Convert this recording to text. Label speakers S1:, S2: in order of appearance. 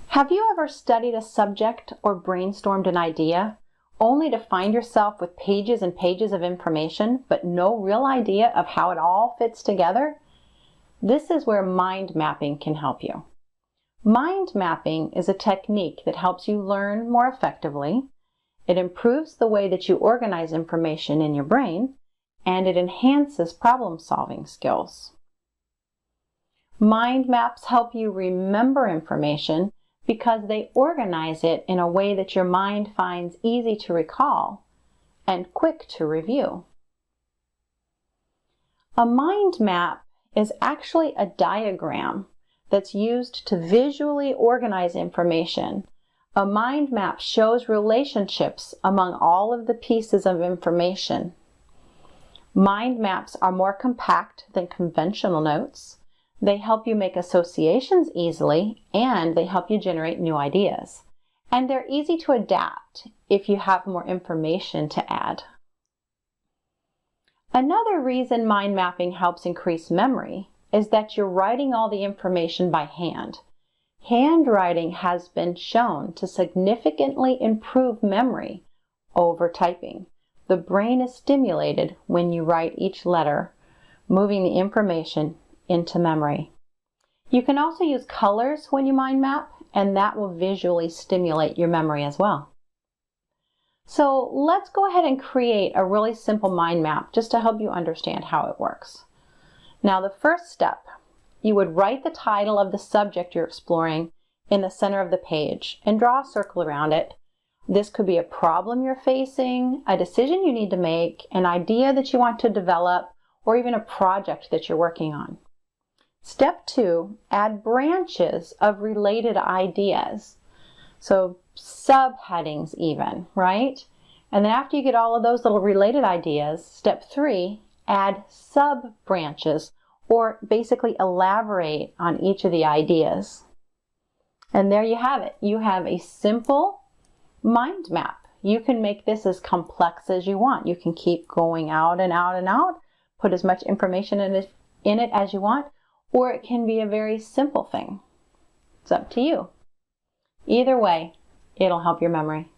S1: Have you ever studied a subject or brainstormed an idea only to find yourself with pages and pages of information but no real idea of how it all fits together? This is where mind mapping can help you. Mind mapping is a technique that helps you learn more effectively. It improves the way that you organize information in your brain, and it enhances problem-solving skills. Mind maps help you remember information because they organize it in a way that your mind finds easy to recall and quick to review. A mind map is actually a diagram that's used to visually organize information. A mind map shows relationships among all of the pieces of information. Mind maps are more compact than conventional notes. They help you make associations easily, and they help you generate new ideas. And they're easy to adapt if you have more information to add. Another reason mind mapping helps increase memory is that you're writing all the information by hand. Handwriting has been shown to significantly improve memory over typing. The brain is stimulated when you write each letter, moving the information into memory. You can also use colors when you mind map, and that will visually stimulate your memory as well. So let's go ahead and create a really simple mind map just to help you understand how it works. Now, the first step, you would write the title of the subject you're exploring in the center of the page and draw a circle around it. This could be a problem you're facing, a decision you need to make, an idea that you want to develop, or even a project that you're working on. Step 2, add branches of related ideas. So subheadings even, right? And then after you get all of those little related ideas, step 3, add sub-branches, or basically elaborate on each of the ideas. And there you have it. You have a simple mind map. You can make this as complex as you want. You can keep going out and out and out, put as much information in it as you want, or it can be a very simple thing. It's up to you. Either way, it'll help your memory.